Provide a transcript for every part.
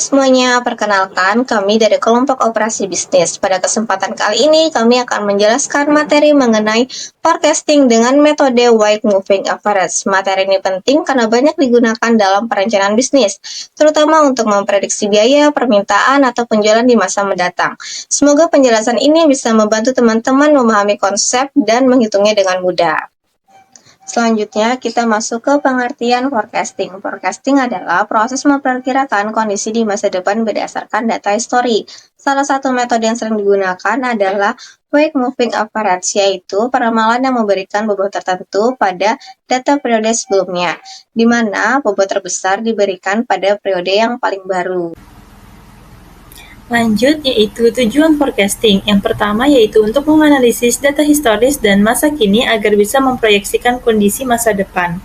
Semuanya, perkenalkan kami dari kelompok operasi bisnis. Pada kesempatan kali ini, kami akan menjelaskan materi mengenai forecasting dengan metode Wide Moving Average. Materi ini penting karena banyak digunakan dalam perencanaan bisnis, terutama untuk memprediksi biaya, permintaan, atau penjualan di masa mendatang. Semoga penjelasan ini bisa membantu teman-teman memahami konsep dan menghitungnya dengan mudah. Selanjutnya, kita masuk ke pengertian forecasting. Forecasting adalah proses memperkirakan kondisi di masa depan berdasarkan data histori. Salah satu metode yang sering digunakan adalah Wide Moving Average, yaitu peramalan yang memberikan bobot tertentu pada data periode sebelumnya, di mana bobot terbesar diberikan pada periode yang paling baru. Lanjut, yaitu tujuan forecasting. Yang pertama yaitu untuk menganalisis data historis dan masa kini agar bisa memproyeksikan kondisi masa depan.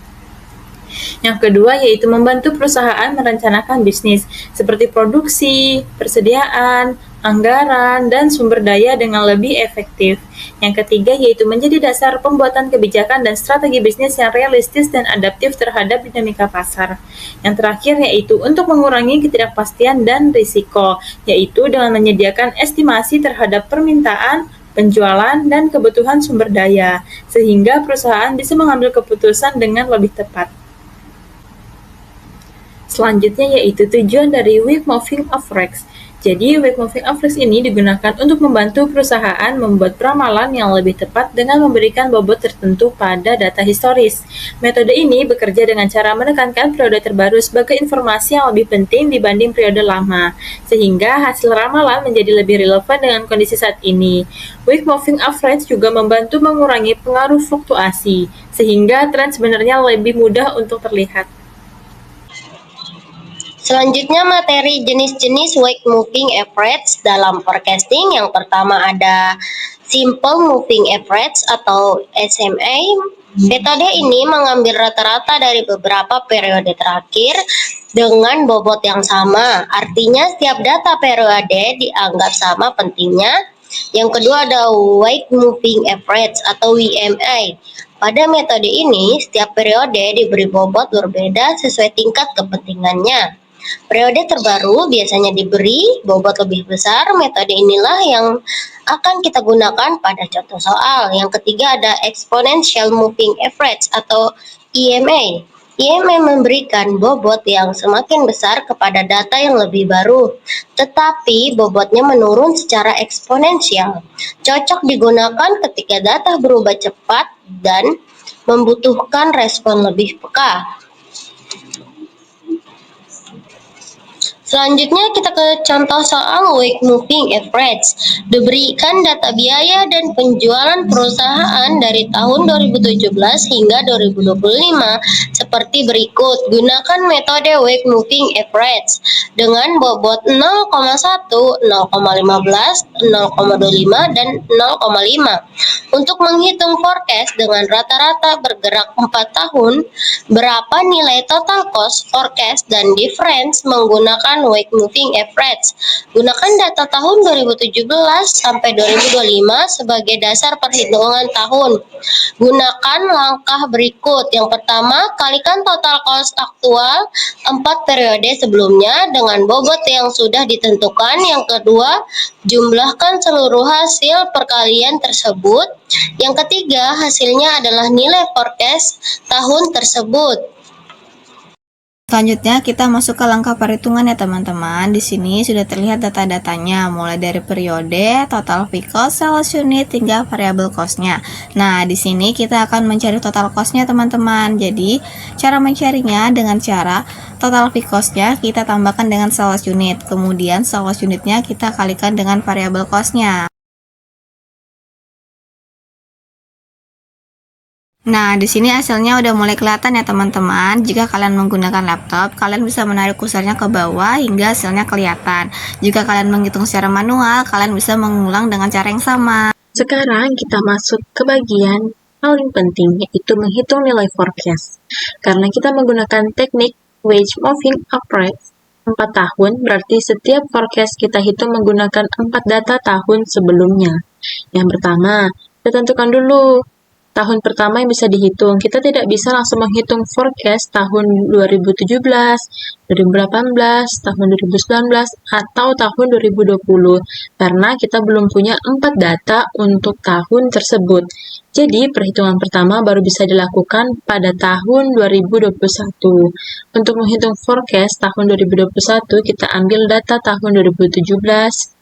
Yang kedua yaitu membantu perusahaan merencanakan bisnis, seperti produksi, persediaan, anggaran, dan sumber daya dengan lebih efektif. Yang ketiga yaitu menjadi dasar pembuatan kebijakan dan strategi bisnis yang realistis dan adaptif terhadap dinamika pasar. Yang terakhir yaitu untuk mengurangi ketidakpastian dan risiko, yaitu dengan menyediakan estimasi terhadap permintaan, penjualan, dan kebutuhan sumber daya, sehingga perusahaan bisa mengambil keputusan dengan lebih tepat. Selanjutnya yaitu tujuan dari Wide Moving Average. Jadi, Wide Moving Average ini digunakan untuk membantu perusahaan membuat peramalan yang lebih tepat dengan memberikan bobot tertentu pada data historis. Metode ini bekerja dengan cara menekankan periode terbaru sebagai informasi yang lebih penting dibanding periode lama, sehingga hasil ramalan menjadi lebih relevan dengan kondisi saat ini. Wide Moving Average juga membantu mengurangi pengaruh fluktuasi, sehingga tren sebenarnya lebih mudah untuk terlihat. Selanjutnya materi jenis-jenis Wide Moving Average dalam forecasting. Yang pertama ada Simple Moving Average atau SMA. Metode ini mengambil rata-rata dari beberapa periode terakhir dengan bobot yang sama. Artinya setiap data periode dianggap sama pentingnya. Yang kedua ada Wide Moving Average atau WMA. Pada metode ini, setiap periode diberi bobot berbeda sesuai tingkat kepentingannya. Periode terbaru biasanya diberi bobot lebih besar. Metode inilah yang akan kita gunakan pada contoh soal. Yang ketiga ada Exponential Moving Average atau EMA. EMA memberikan bobot yang semakin besar kepada data yang lebih baru, tetapi bobotnya menurun secara eksponensial. Cocok digunakan ketika data berubah cepat dan membutuhkan respon lebih peka. Selanjutnya kita ke contoh soal Wide Moving Average. Diberikan data biaya dan penjualan perusahaan dari tahun 2017 hingga 2025 seperti berikut. Gunakan metode Wide Moving Average dengan bobot 0,1, 0,15, 0,25, dan 0,5. Untuk menghitung forecast dengan rata-rata bergerak 4 tahun, berapa nilai total cost, forecast, dan difference menggunakan Wide Moving Average. Gunakan data tahun 2017 sampai 2025 sebagai dasar perhitungan tahun. Gunakan langkah berikut. Yang pertama, kalikan total cost aktual 4 periode sebelumnya dengan bobot yang sudah ditentukan. Yang kedua, jumlahkan seluruh hasil perkalian tersebut. Yang ketiga, hasilnya adalah nilai forecast tahun tersebut. Selanjutnya kita masuk ke langkah perhitungan ya teman-teman. Di sini sudah terlihat data-datanya mulai dari periode, total fixed cost, sales unit hingga variable cost-nya. Nah, di sini kita akan mencari total cost-nya teman-teman. Jadi, cara mencarinya dengan cara total fixed cost-nya kita tambahkan dengan sales unit. Kemudian sales unitnya kita kalikan dengan variable cost-nya. Nah, di sini hasilnya udah mulai kelihatan ya teman-teman. Jika kalian menggunakan laptop, kalian bisa menarik kursornya ke bawah hingga hasilnya kelihatan. Jika kalian menghitung secara manual, kalian bisa mengulang dengan cara yang sama. Sekarang kita masuk ke bagian paling penting, yaitu menghitung nilai forecast. Karena kita menggunakan teknik Wide Moving Average 4 tahun, berarti setiap forecast kita hitung menggunakan 4 data tahun sebelumnya. Yang pertama, kita tentukan dulu tahun pertama yang bisa dihitung. Kita tidak bisa langsung menghitung forecast tahun 2017, 2018, tahun 2019, atau tahun 2020, karena kita belum punya 4 data untuk tahun tersebut. Jadi, perhitungan pertama baru bisa dilakukan pada tahun 2021. Untuk menghitung forecast tahun 2021, kita ambil data tahun 2017,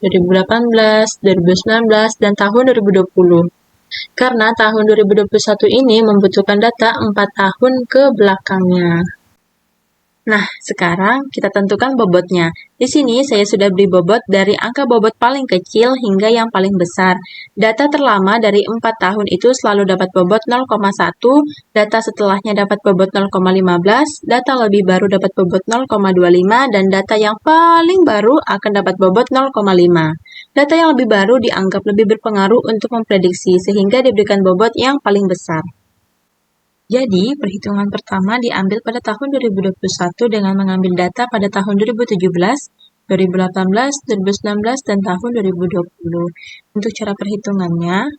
2018, 2019, dan tahun 2020. Karena tahun 2021 ini membutuhkan data 4 tahun ke belakangnya. Nah, sekarang kita tentukan bobotnya. Di sini saya sudah beri bobot dari angka bobot paling kecil hingga yang paling besar. Data terlama dari 4 tahun itu selalu dapat bobot 0,1, data setelahnya dapat bobot 0,15, data lebih baru dapat bobot 0,25, dan data yang paling baru akan dapat bobot 0,5. Data yang lebih baru dianggap lebih berpengaruh untuk memprediksi, sehingga diberikan bobot yang paling besar. Jadi, perhitungan pertama diambil pada tahun 2021 dengan mengambil data pada tahun 2017, 2018, 2019, dan tahun 2020. Untuk cara perhitungannya,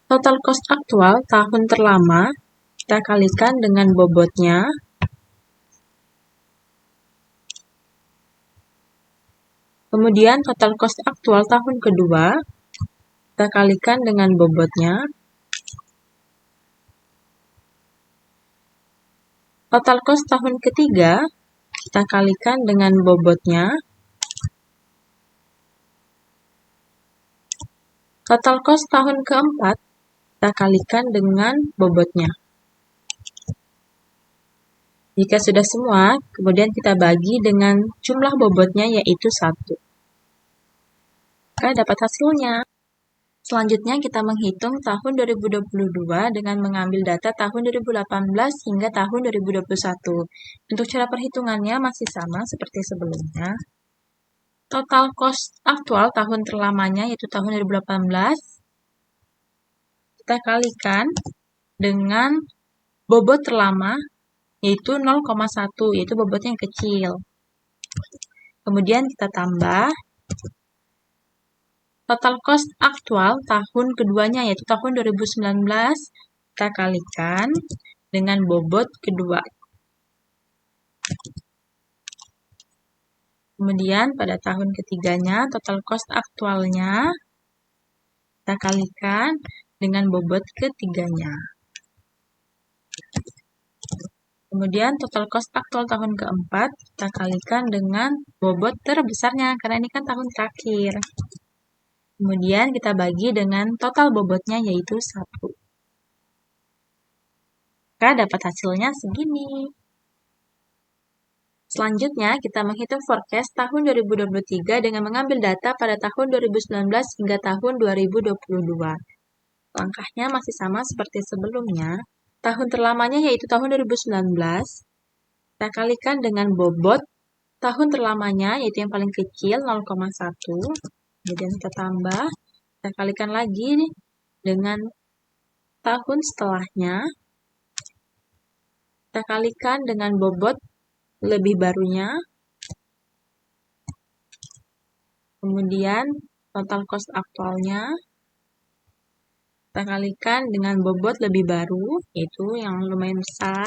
total cost aktual tahun terlama kita kalikan dengan bobotnya. Kemudian total cost aktual tahun kedua kita kalikan dengan bobotnya. Total cost tahun ketiga kita kalikan dengan bobotnya. Total cost tahun keempat kita kalikan dengan bobotnya. Jika sudah semua, kemudian kita bagi dengan jumlah bobotnya yaitu 1. Maka dapat hasilnya. Selanjutnya kita menghitung tahun 2022 dengan mengambil data tahun 2018 hingga tahun 2021. Untuk cara perhitungannya masih sama seperti sebelumnya. Total cost aktual tahun terlamanya yaitu tahun 2018 kita kalikan dengan bobot terlama yaitu 0,1, yaitu bobotnya yang kecil. Kemudian kita tambah total cost aktual tahun keduanya yaitu tahun 2019 kita kalikan dengan bobot kedua. Kemudian pada tahun ketiganya total cost aktualnya kita kalikan dengan bobot ketiganya. Kemudian total cost aktual tahun keempat kita kalikan dengan bobot terbesarnya karena ini kan tahun terakhir. Kemudian kita bagi dengan total bobotnya yaitu 1. Maka dapat hasilnya segini. Selanjutnya, kita menghitung forecast tahun 2023 dengan mengambil data pada tahun 2019 hingga tahun 2022. Langkahnya masih sama seperti sebelumnya. Tahun terlamanya yaitu tahun 2019. Kita kalikan dengan bobot tahun terlamanya yaitu yang paling kecil 0,1. Kemudian kita tambah, kita kalikan lagi dengan tahun setelahnya. Kita kalikan dengan bobot lebih barunya. Kemudian total cost aktualnya kita kalikan dengan bobot lebih baru, yaitu yang lumayan besar.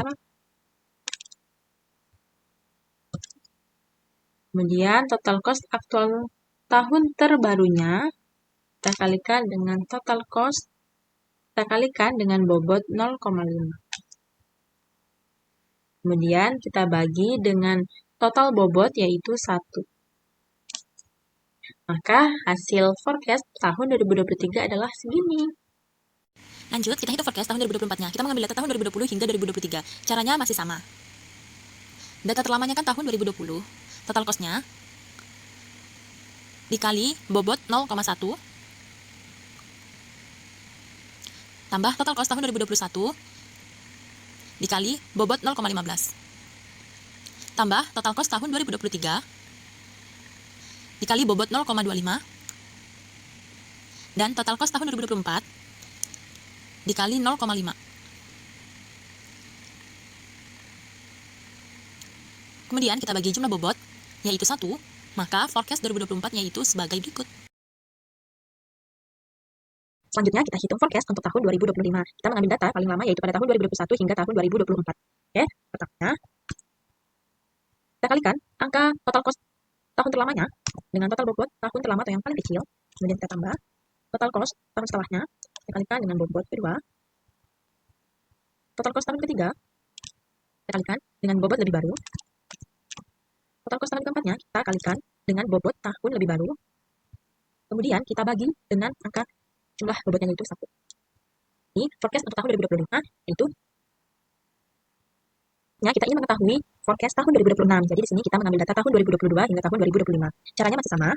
Kemudian total cost aktual tahun terbarunya kita kalikan dengan total cost, kita kalikan dengan bobot 0,5. Kemudian kita bagi dengan total bobot yaitu 1. Maka hasil forecast tahun 2023 adalah segini. Lanjut, kita hitung forecast tahun 2024-nya. Kita mengambil data tahun 2020 hingga 2023. Caranya masih sama. Data terlamanya kan tahun 2020. Total cost-nya dikali bobot 0,1 tambah total cost tahun 2021 dikali bobot 0,15 tambah total cost tahun 2023 dikali bobot 0,25 dan total cost tahun 2024 dikali 0,5. Kemudian kita bagi jumlah bobot yaitu 1, maka forecast 2024 yaitu sebagai berikut. Selanjutnya kita hitung forecast untuk tahun 2025. Kita mengambil data paling lama yaitu pada tahun 2021 hingga tahun 2024. Oke, pertama kita kalikan angka total cost tahun terlamanya dengan total bobot tahun terlama atau yang paling kecil. Kemudian kita tambah total cost tahun setelahnya, kita kalikan dengan bobot kedua. Total cost tahun ketiga, kita kalikan dengan bobot lebih baru. Total cost tahun keempatnya, kita kalikan dengan bobot tahun lebih baru. Kemudian kita bagi dengan angka jumlah bobotnya yaitu 1. Ini forecast untuk tahun 2025, yaitu kita ingin mengetahui forecast tahun 2026. Jadi di sini kita mengambil data tahun 2022 hingga tahun 2025. Caranya masih sama.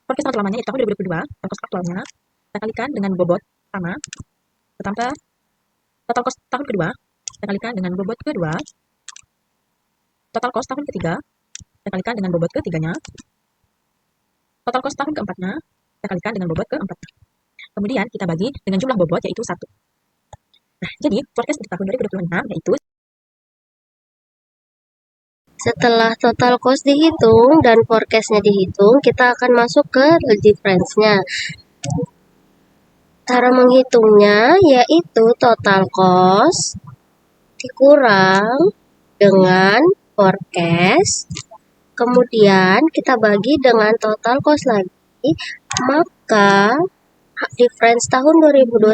Forecast tahun lamanya yaitu tahun 2022, total cost aktualnya kita kalikan dengan bobot pertama, ditambah total cost tahun kedua, kita kalikan dengan bobot kedua, total cost tahun ketiga, kita kalikan dengan bobot ketiganya, total cost tahun keempatnya, kita kalikan dengan bobot keempatnya. Kemudian kita bagi dengan jumlah bobot yaitu 1. Nah, jadi forecast untuk tahun 2026 yaitu Setelah total cost dihitung dan forecast-nya dihitung, kita akan masuk ke difference-nya. Cara menghitungnya yaitu total cost dikurang dengan forecast, kemudian kita bagi dengan total cost lagi, maka difference tahun 2021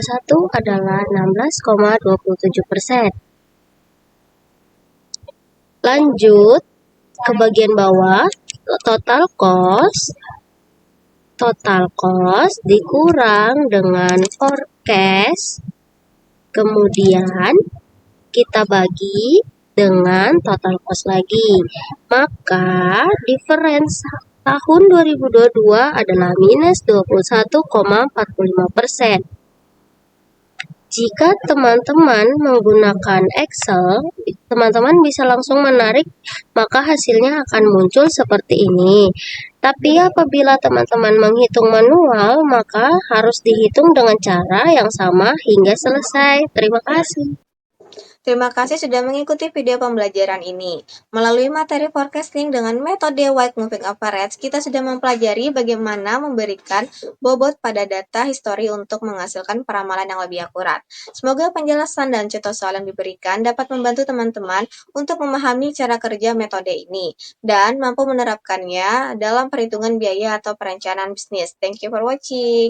adalah 16,27%. Lanjut ke bagian bawah, total cost dikurang dengan forecast, kemudian kita bagi dengan total cost lagi, maka difference tahun 2022 adalah minus 21,45%. Jika teman-teman menggunakan Excel, teman-teman bisa langsung menarik, maka hasilnya akan muncul seperti ini. Tapi apabila teman-teman menghitung manual, maka harus dihitung dengan cara yang sama hingga selesai. Terima kasih. Terima kasih sudah mengikuti video pembelajaran ini. Melalui materi forecasting dengan metode White Moving Average, kita sudah mempelajari bagaimana memberikan bobot pada data histori untuk menghasilkan peramalan yang lebih akurat. Semoga penjelasan dan contoh soal yang diberikan dapat membantu teman-teman untuk memahami cara kerja metode ini dan mampu menerapkannya dalam perhitungan biaya atau perencanaan bisnis. Thank you for watching.